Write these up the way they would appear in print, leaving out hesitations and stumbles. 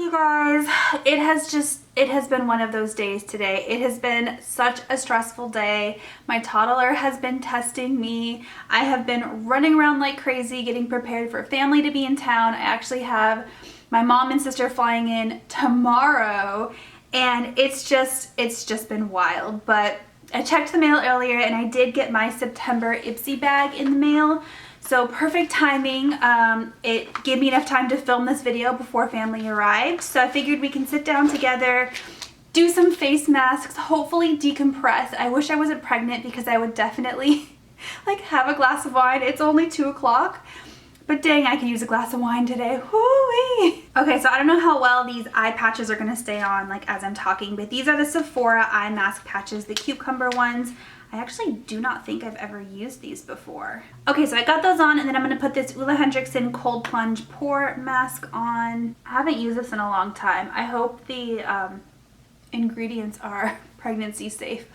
you guys, it has been one of those days today. It has been such a stressful day. My toddler has been testing me. I have been running around like crazy getting prepared for family to be in town. I actually have my mom and sister flying in tomorrow, and it's just been wild. But I checked the mail earlier and I did get my September Ipsy bag in the mail. So perfect timing. It gave me enough time to film this video before family arrived. So I figured we can sit down together, do some face masks, hopefully decompress. I wish I wasn't pregnant because I would definitely like have a glass of wine. It's only 2 o'clock, but dang, I could use a glass of wine today. Woo-wee. Okay, so I don't know how well these eye patches are gonna stay on like as I'm talking, but these are the Sephora eye mask patches, the cucumber ones. I actually do not think I've ever used these before. Okay, so I got those on, and then I'm gonna put this Ole Henriksen Cold Plunge Pore Mask on. I haven't used this in a long time. I hope the ingredients are pregnancy safe.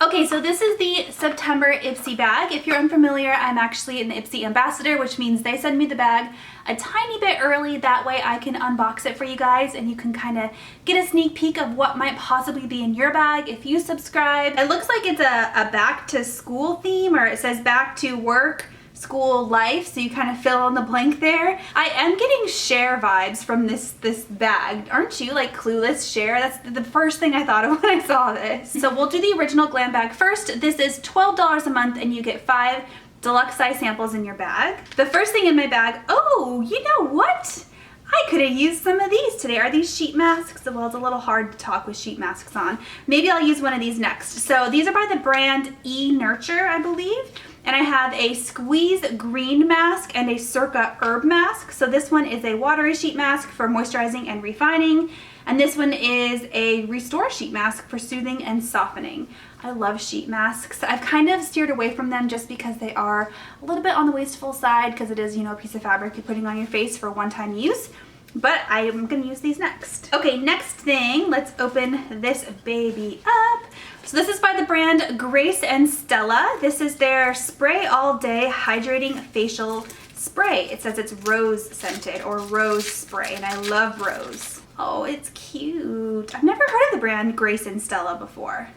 Okay, so this is the September Ipsy bag. If you're unfamiliar, I'm actually an Ipsy ambassador, which means they send me the bag a tiny bit early. That way I can unbox it for you guys and you can kind of get a sneak peek of what might possibly be in your bag if you subscribe. It looks like it's a back to school theme, or it says back to work, school, life, so you kind of fill in the blank there. I am getting Cher vibes from this bag. Aren't you? Like Clueless Cher? That's the first thing I thought of when I saw this. So we'll do the original Glam bag first. This is $12 a month and you get 5 deluxe size samples in your bag. The first thing in my bag, oh, you know what? I could have used some of these today. Are these sheet masks? Well, it's a little hard to talk with sheet masks on. Maybe I'll use one of these next. So these are by the brand E-Nurture, I believe. And I have a Squeeze Green Mask and a Circa Herb Mask. So this one is a watery sheet mask for moisturizing and refining. And this one is a Restore sheet mask for soothing and softening. I love sheet masks. I've kind of steered away from them just because they are a little bit on the wasteful side, because it is, you know, a piece of fabric you're putting on your face for one-time use. But I am gonna use these next. Okay, next thing, let's open this baby up. So this is by the brand Grace and Stella. This is their Spray All Day Hydrating Facial Spray. It says it's rose scented or rose spray, and I love rose. Oh, it's cute. I've never heard of the brand Grace and Stella before.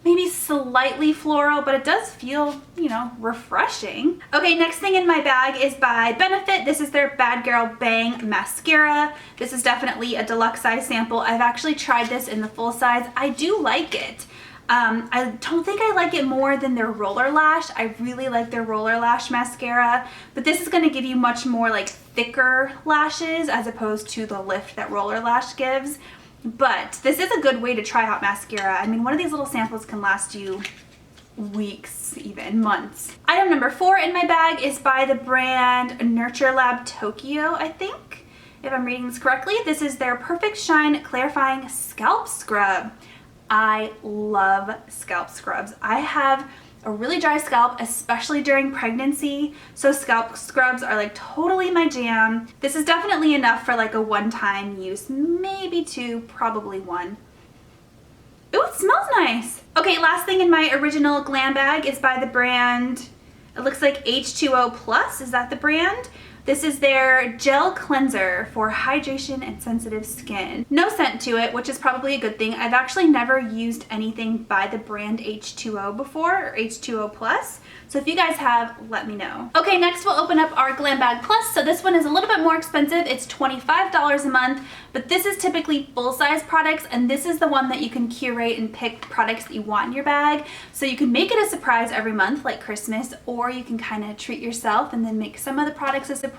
Maybe slightly floral, but it does feel, you know, refreshing. Okay, next thing in my bag is by Benefit. This is their Bad Girl Bang Mascara. This is definitely a deluxe size sample. I've actually tried this in the full size. I do like it. I don't think I like it more than their Roller Lash. I really like their Roller Lash mascara, but this is gonna give you much more like thicker lashes as opposed to the lift that Roller Lash gives. But this is a good way to try out mascara. I mean, one of these little samples can last you weeks, even months. Item number 4 in my bag is by the brand Nurture Lab Tokyo, I think, if I'm reading this correctly. This is their Perfect Shine Clarifying Scalp Scrub. I love scalp scrubs. I have a really dry scalp, especially during pregnancy, so scalp scrubs are like totally my jam. This is definitely enough for like a one-time use, maybe 2, probably 1. Ooh, it smells nice. Okay, last thing in my original Glam bag is by the brand, it looks like H2O Plus, is that the brand? This is their gel cleanser for hydration and sensitive skin. No scent to it, which is probably a good thing. I've actually never used anything by the brand H2O before, or H2O Plus. So if you guys have, let me know. Okay, next we'll open up our Glambag Plus. So this one is a little bit more expensive. It's $25 a month, but this is typically full-size products, and this is the one that you can curate and pick products that you want in your bag. So you can make it a surprise every month, like Christmas, or you can kind of treat yourself and then make some of the products a surprise.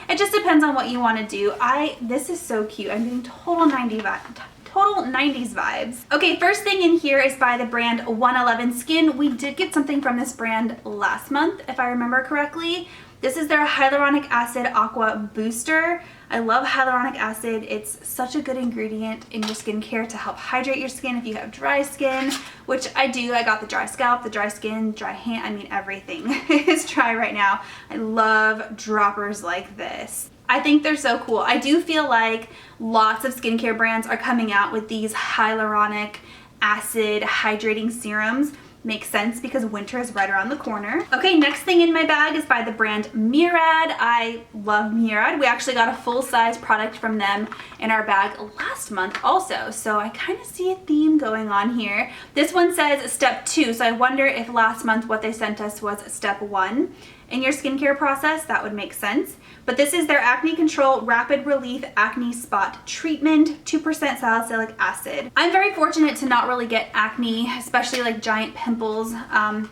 It just depends on what you want to do. This is so cute. I'm getting total 90s vibes. Okay, first thing in here is by the brand 111 Skin. We did get something from this brand last month, if I remember correctly. This is their Hyaluronic Acid Aqua Booster. I love hyaluronic acid. It's such a good ingredient in your skincare to help hydrate your skin if you have dry skin, which I do. I got the dry scalp, the dry skin, dry hand. I mean, everything is dry right now. I love droppers like this. I think they're so cool. I do feel like lots of skincare brands are coming out with these hyaluronic acid hydrating serums. makes sense because winter is right around the corner. Okay, next thing in my bag is by the brand Murad. I love Murad. We actually got a full-size product from them in our bag last month also, so I kind of see a theme going on here. This one says step 2, so I wonder if last month what they sent us was step 1 in your skincare process. That would make sense. But this is their Acne Control Rapid Relief Acne Spot Treatment, 2% salicylic acid. I'm very fortunate to not really get acne, especially like giant pimples,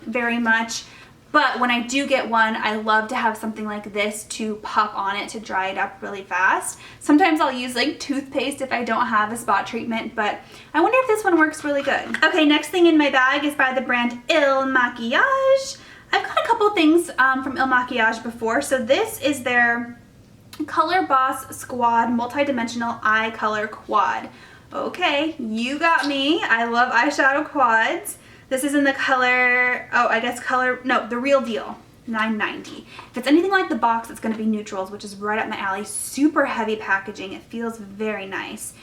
very much. But when I do get one, I love to have something like this to pop on it to dry it up really fast. Sometimes I'll use like toothpaste if I don't have a spot treatment, but I wonder if this one works really good. Okay, next thing in my bag is by the brand Il Makiage. I've got a couple things from Il Makiage before. So this is their Color Boss Squad Multi-Dimensional Eye Color Quad. Okay, you got me. I love eyeshadow quads. This is in the color, the Real Deal, $9.90. If it's anything like the box, it's going to be neutrals, which is right up my alley. Super heavy packaging. It feels very nice.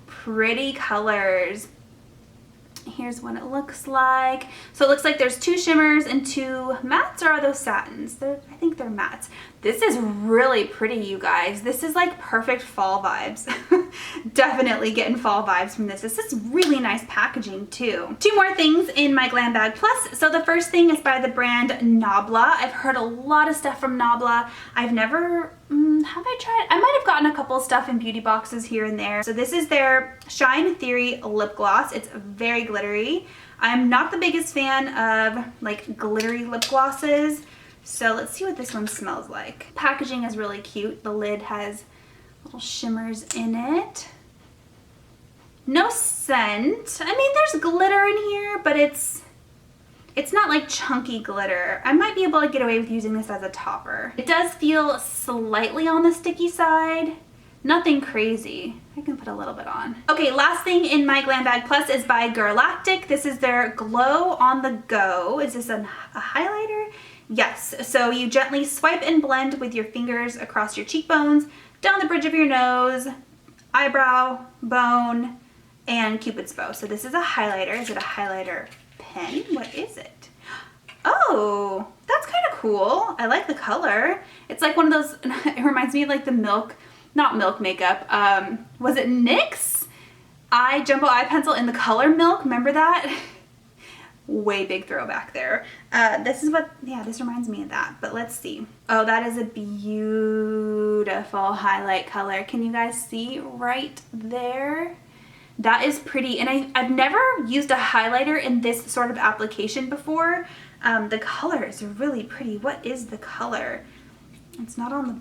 Pretty colors. Here's what it looks like. So it looks like there's 2 shimmers and 2 mattes, or are those satins? I think they're mattes. This is really pretty, you guys. This is like perfect fall vibes. Definitely getting fall vibes from this. This is really nice packaging too. 2 more things in my Glambag Plus. So the first thing is by the brand Nabla. I've heard a lot of stuff from Nabla. I've never, have I tried? I might have gotten a couple stuff in beauty boxes here and there. So this is their Shine Theory lip gloss. It's very glittery. I'm not the biggest fan of like glittery lip glosses. So let's see what this one smells like. Packaging is really cute. The lid has little shimmers in it. No scent. I mean, there's glitter in here, but it's not like chunky glitter. I might be able to get away with using this as a topper. It does feel slightly on the sticky side. Nothing crazy. I can put a little bit on. Okay, last thing in my Glambag Plus is by Girlactic. This is their Glow on the Go. Is this a highlighter? Yes, so you gently swipe and blend with your fingers across your cheekbones, down the bridge of your nose, eyebrow, bone, and Cupid's bow. So this is a highlighter. Is it a highlighter pen? What is it? Oh, that's kind of cool. I like the color. It's like one of those, it reminds me of like the not milk makeup. Was it NYX? Jumbo eye pencil in the color Milk. Remember that? Way big throwback there. This reminds me of that, but let's see. Oh, that is a beautiful highlight color. Can you guys see right there? That is pretty, and I've never used a highlighter in this sort of application before. The colors are really pretty. What is the color? It's not on the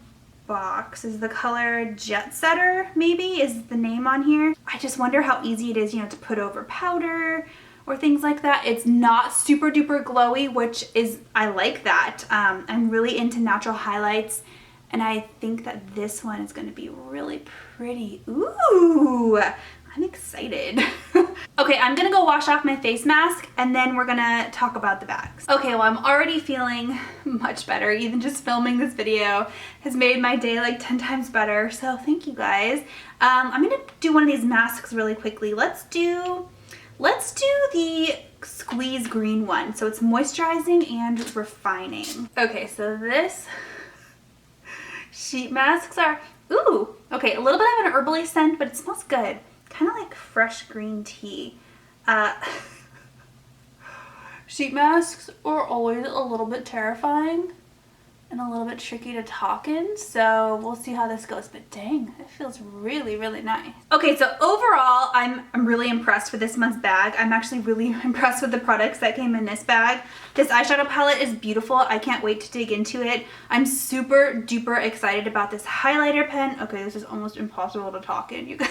box. Is the color Jet Setter, maybe, is the name on here? I just wonder how easy it is, to put over powder or things like that. It's not super duper glowy, which is, I like that. I'm really into natural highlights, and I think that this one is going to be really pretty. Ooh, I'm excited. Okay, I'm gonna go wash off my face mask, and then we're gonna talk about the bags. Okay, well, I'm already feeling much better. Even just filming this video has made my day like 10 times better, so thank you guys. I'm gonna do one of these masks really quickly. Let's do the Squeeze Green one. So it's moisturizing and refining. Okay, so this sheet masks are, ooh, okay, a little bit of an herbally scent, but it smells good. Kind of like fresh green tea. Sheet masks are always a little bit terrifying and a little bit tricky to talk in, so we'll see how this goes, but dang, it feels really, really nice. Okay, so overall, I'm really impressed with this month's bag. I'm actually really impressed with the products that came in this bag. This eyeshadow palette is beautiful. I can't wait to dig into it. I'm super duper excited about this highlighter pen. Okay, this is almost impossible to talk in, you guys.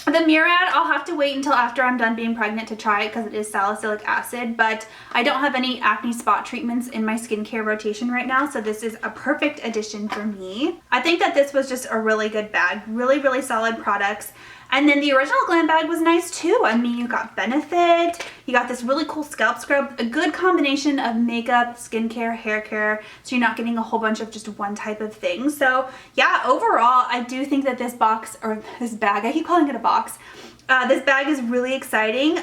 The Murad, I'll have to wait until after I'm done being pregnant to try it because it is salicylic acid, but I don't have any acne spot treatments in my skincare rotation right now, so this is a perfect addition for me. I think that this was just a really good bag. Really, really solid products. And then the original Glam Bag was nice too. I mean, you got Benefit, you got this really cool scalp scrub, a good combination of makeup, skincare, hair care, so you're not getting a whole bunch of just one type of thing. So yeah, overall, I do think that this box, or this bag, I keep calling it a box, this bag is really exciting.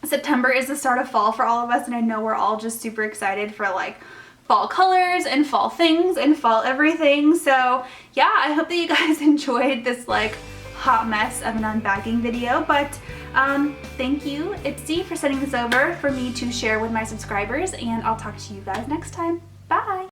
September is the start of fall for all of us, and I know we're all just super excited for like fall colors and fall things and fall everything. So yeah, I hope that you guys enjoyed this like hot mess of an unbagging video, but thank you Ipsy for sending this over for me to share with my subscribers, and I'll talk to you guys next time. Bye!